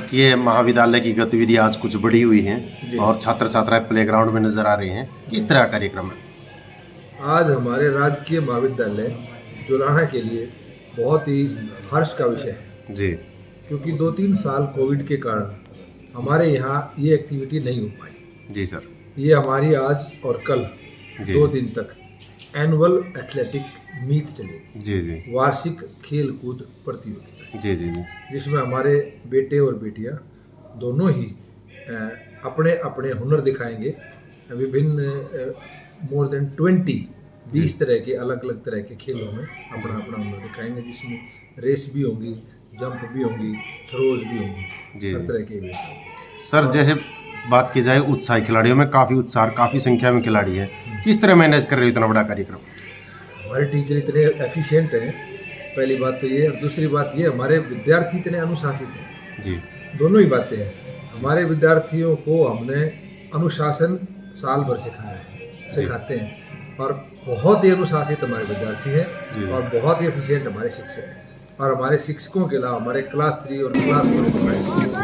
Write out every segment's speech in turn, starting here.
राजकीय महाविद्यालय की गतिविधियां आज कुछ बढ़ी हुई हैं और छात्र छात्राएं प्लेग्राउंड में नजर आ रहे हैं। किस तरह का कार्यक्रम है? आज हमारे राजकीय महाविद्यालय जुलाना के लिए बहुत ही हर्ष का विषय है जी, क्योंकि 2-3 साल कोविड के कारण हमारे यहाँ ये एक्टिविटी नहीं हो पाई। जी सर। ये हमारी आज और कल जी। 2 दिन तक एनुअल एथलेटिक मीट चलेगी। जी जी वार्षिक खेल कूद प्रतियोगिता जी जी जी जिसमें हमारे बेटे और बेटियां दोनों ही अपने अपने हुनर दिखाएंगे। विभिन्न मोर देन 20 तरह के अलग अलग तरह के खेलों में अपना अपना हुनर दिखाएंगे, जिसमें रेस भी होंगी, जंप भी होंगी, थ्रोज भी होंगी, जी हर तरह के इवेंट होंगे। सर, जैसे बात की जाए उत्साही खिलाड़ियों में, काफ़ी उत्साह, काफ़ी संख्या में खिलाड़ी है, किस तरह मैनेज कर रहे हो इतना बड़ा कार्यक्रम? हमारे टीचर इतने एफिशिएंट हैं, पहली बात तो ये, और दूसरी बात ये हमारे विद्यार्थी इतने अनुशासित हैं। जी, दोनों ही बातें हैं। हमारे विद्यार्थियों को हमने अनुशासन साल भर सिखाते हैं और बहुत ही अनुशासित हमारे विद्यार्थी हैं और बहुत ही एफिशिएंट हमारे शिक्षक हैं। और हमारे शिक्षकों के अलावा हमारे क्लास 3 और क्लास 4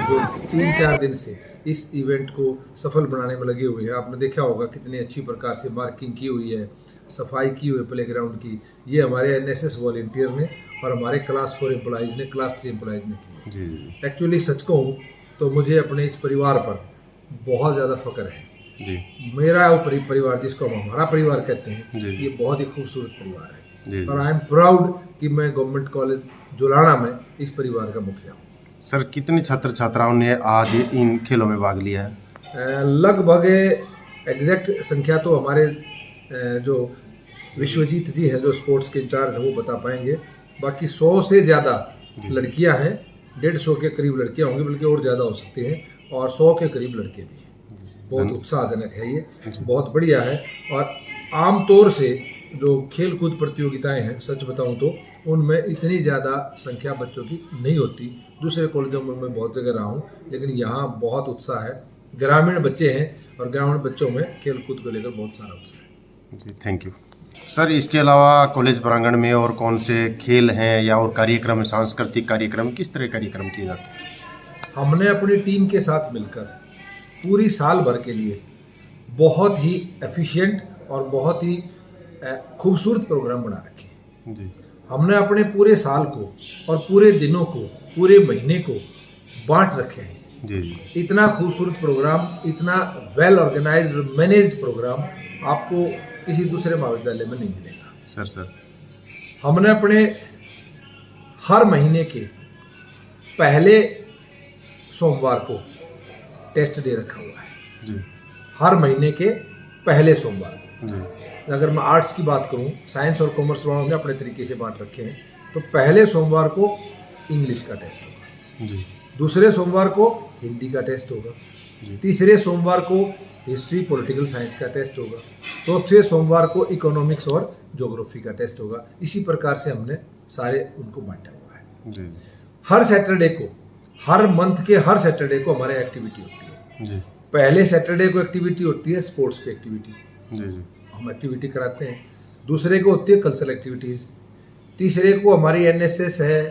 जो 3-4 दिन से इस इवेंट को सफल बनाने में लगे हुए हैं। आपने देखा होगा कितनी अच्छी प्रकार से मार्किंग की हुई है, सफाई की हुई है प्लेग्राउंड की। ये हमारे एनएसएस वॉलंटियर ने और हमारे क्लास 4 एम्प्लॉइज़ ने, क्लास 3 एम्प्लॉइज़ ने की है। जी एक्चुअली सच कहूँ तो मुझे अपने इस परिवार पर बहुत ज़्यादा फ़ख्र है। जी मेरा वो परिवार जिसको हम हमारा परिवार कहते हैं, जी। ये बहुत ही खूबसूरत परिवार है जी। और आई एम प्राउड कि मैं गवर्नमेंट कॉलेज जुलाना में इस परिवार का मुखिया हूँ। सर, कितने छात्र छात्राओं ने आज इन खेलों में भाग लिया है? लगभग एग्जैक्ट संख्या तो हमारे जो विश्वजीत जी हैं, जो स्पोर्ट्स के इंचार्ज हैं, वो बता पाएंगे। बाकी 100 से ज़्यादा लड़कियां हैं, 150 के करीब लड़कियां होंगी, बल्कि और ज़्यादा हो सकती हैं, और 100 के करीब लड़के भी हैं। बहुत उत्साहजनक है ये, बहुत बढ़िया है। और आमतौर से जो खेल कूद प्रतियोगिताएं हैं, सच बताऊं तो उनमें इतनी ज़्यादा संख्या बच्चों की नहीं होती। दूसरे कॉलेजों में मैं बहुत जगह रहा हूँ, लेकिन यहाँ बहुत उत्साह है। ग्रामीण बच्चे हैं और ग्रामीण बच्चों में खेल कूद को लेकर बहुत सारा उत्साह है। जी, थैंक यू सर। इसके अलावा कॉलेज प्रांगण में और कौन से खेल हैं या और कार्यक्रम, सांस्कृतिक कार्यक्रम, किस तरह कार्यक्रम किए जाते हैं? हमने अपनी टीम के साथ मिलकर पूरी साल भर के लिए बहुत ही एफिशिएंट और बहुत ही खूबसूरत प्रोग्राम बना रखे हैं। जी, हमने अपने पूरे साल को और पूरे दिनों को, पूरे महीने को बांट रखे हैं। जी जी इतना खूबसूरत प्रोग्राम, इतना वेल ऑर्गेनाइज्ड मैनेज्ड प्रोग्राम आपको किसी दूसरे महाविद्यालय में नहीं मिलेगा। सर हमने अपने हर महीने के पहले सोमवार को टेस्ट डे रखा हुआ है। जी हर महीने के पहले सोमवार को। जी अगर मैं आर्ट्स की बात करूं, साइंस और कॉमर्स वालों ने अपने तरीके से बांट रखे हैं। तो पहले सोमवार को इंग्लिश का टेस्ट होगा, जी दूसरे सोमवार को हिंदी का टेस्ट होगा, तीसरे सोमवार को हिस्ट्री पॉलिटिकल साइंस का टेस्ट होगा, चौथे सोमवार को इकोनॉमिक्स और ज्योग्राफी का टेस्ट होगा। इसी प्रकार से हमने सारे उनको बांटा हुआ है। जी हर सैटरडे को, हर मंथ के हर सैटरडे को हमारे एक्टिविटी होती है। जी पहले सैटरडे को एक्टिविटी होती है स्पोर्ट्स की एक्टिविटी, जी जी हम एक्टिविटी कराते हैं। दूसरे को होती है कल्चरल एक्टिविटीज़, तीसरे को हमारी एनएसएस है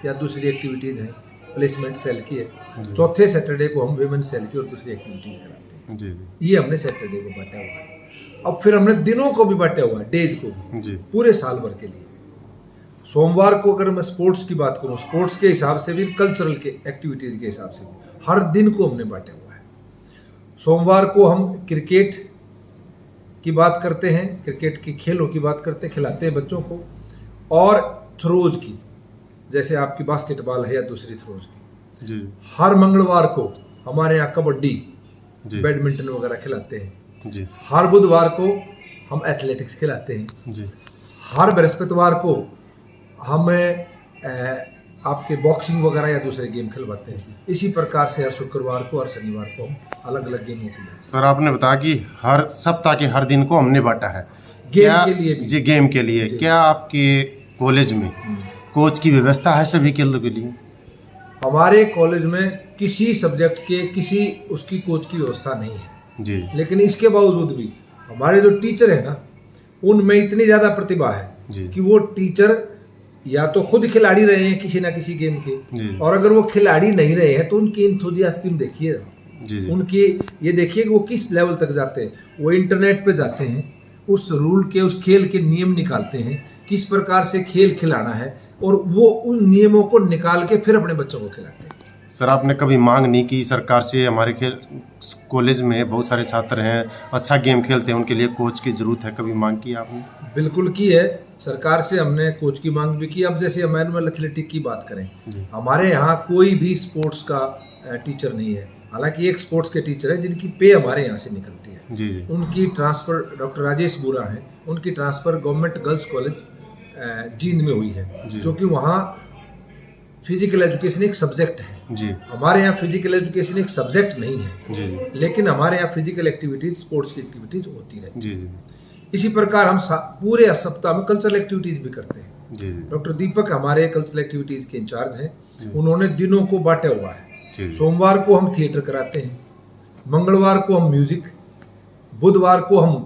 या दूसरी एक्टिविटीज़ हैं, प्लेसमेंट सेल की है। चौथे सैटरडे को हम विमेन सेल की और दूसरी एक्टिविटीज़ कराते हैं। जी ये हमने सैटरडे को बांटा हुआ है। अब फिर हमने दिनों को भी बांटा हुआ है, डेज को भी, जी पूरे साल भर के लिए। सोमवार को अगर मैं स्पोर्ट्स की बात करूं, स्पोर्ट्स के हिसाब से भी, कल्चरल के एक्टिविटीज़ के हिसाब से भी, हर दिन को हमने बांटा हुआ है। सोमवार को हम क्रिकेट की बात करते हैं, क्रिकेट की खेलों की बात करते हैं, खिलाते हैं बच्चों को, और थ्रोज की, जैसे आपकी बास्केटबॉल है या दूसरी थ्रोज की। जी हर मंगलवार को हमारे यहाँ कबड्डी, जी बैडमिंटन वगैरह खिलाते हैं। जी हर बुधवार को हम एथलेटिक्स खिलाते हैं। जी हर बृहस्पतिवार को हम आपके बॉक्सिंग वगैरह या दूसरे गेम खिलवाते हैं। इसी प्रकार से हर शुक्रवार को और शनिवार को हम अलग अलग गेमों के लिए, सर, आपने बताया कि हर सप्ताह के हर दिन को हमने बांटा है गेम के लिए भी। जी, गेम के लिए। क्या आपके कॉलेज में कोच की व्यवस्था है सभी खेलों के लिए? हमारे कॉलेज में किसी सब्जेक्ट के किसी उसकी कोच की व्यवस्था नहीं है जी, लेकिन इसके बावजूद भी हमारे जो टीचर है ना, उनमें इतनी ज़्यादा प्रतिभा है जी कि वो टीचर या तो खुद खिलाड़ी रहे हैं किसी ना किसी गेम के, जी और अगर वो खिलाड़ी नहीं रहे हैं तो उनकी इंथुजियास्टिम देखिए, जी जी उनकी ये देखिए कि वो किस लेवल तक जाते हैं। वो इंटरनेट पे जाते हैं, उस रूल के, उस खेल के नियम निकालते हैं, किस प्रकार से खेल खिलाना है, और वो उन नियमों को निकाल के फिर अपने बच्चों को खिलाते हैं। सर, आपने कभी मांग नहीं की सरकार से? हमारे खेल कॉलेज में बहुत सारे छात्र हैं, अच्छा गेम खेलते हैं, उनके लिए कोच की ज़रूरत है, कभी मांग की आपने? बिल्कुल की है, सरकार से हमने कोच की मांग भी की। अब जैसे मैनुअल एथलेटिक की बात करें, जी हमारे यहाँ कोई भी स्पोर्ट्स का टीचर नहीं है। हालांकि एक स्पोर्ट्स के टीचर है जिनकी पे हमारे यहाँ से निकलती है, जी जी उनकी ट्रांसफ़र डॉक्टर राजेश बुरा हैं, उनकी transfer government girls college Jind में हुई है, जी। क्योंकि वहाँ फिजिकल एजुकेशन एक सब्जेक्ट है। जी हमारे यहाँ फिजिकल एजुकेशन एक सब्जेक्ट नहीं है, जी जी लेकिन हमारे यहाँ फिजिकल एक्टिविटीज़, स्पोर्ट्स की एक्टिविटीज़ होती रहती जी जी है। इसी प्रकार हम पूरे सप्ताह में कल्चरल एक्टिविटीज़ भी करते हैं। जी जी डॉक्टर दीपक हमारे कल्चरल एक्टिविटीज़ के इंचार्ज हैं, जी। उन्होंने दिनों को बांटा हुआ है। जी सोमवार को हम थिएटर कराते हैं, मंगलवार को हम म्यूजिक, बुधवार को हम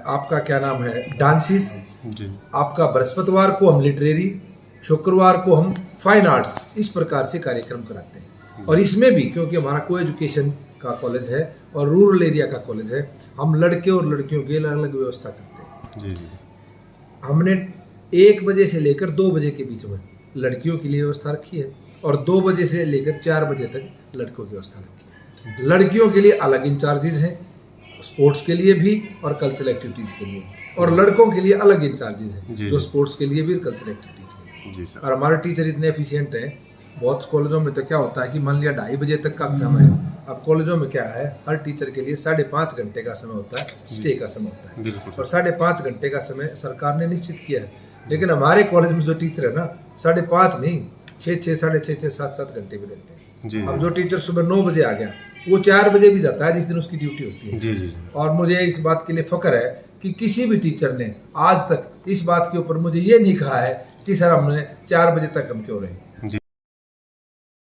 आपका क्या नाम है डांसिस, जी आपका बृहस्पतिवार को हम लिटरेरी, शुक्रवार को हम फाइन आर्ट्स, इस प्रकार से कार्यक्रम कराते हैं। और इसमें भी क्योंकि हमारा को एजुकेशन का कॉलेज है और रूरल एरिया का कॉलेज है, हम लड़के और लड़कियों की अलग अलग व्यवस्था करते हैं। जी जी हमने 1 बजे से लेकर 2 बजे के बीच में लड़कियों के लिए व्यवस्था रखी है, और 2 बजे से लेकर 4 बजे तक लड़कों की व्यवस्था रखी है। लड़कियों के लिए अलग इंचार्जेज हैं, स्पोर्ट्स के लिए भी और कल्चरल एक्टिविटीज़ के लिए, और लड़कों के लिए अलग इंचार्जेज हैं जी, जो जी। स्पोर्ट्स के लिए भी और कल्चरल एक्टिविटीज़ के लिए। जी सर। और हमारे टीचर इतने एफिशिएंट हैं, बहुत कॉलेजों में तो क्या होता है कि मान लिया 2:30 बजे तक का समय है, अब कॉलेजों में क्या है, हर टीचर के लिए 5.5 घंटे का समय होता है, स्टे का समय होता है, बिल्कुल और सर। 5.5 घंटे का समय सरकार ने निश्चित किया है। लेकिन हमारे कॉलेज में जो टीचर है ना, 5.5 नहीं, 6, 6, 7 घंटे भी रहते हैं। जी अब जी जो टीचर सुबह 9 बजे आ गया, वो 4 बजे भी जाता है जिस दिन उसकी ड्यूटी होती है। जी जी जी और मुझे इस बात के लिए फख्र है कि किसी भी टीचर ने आज तक इस बात के ऊपर मुझे ये नहीं कहा है कि सर हमने 4 बजे तक हम क्यों रहे।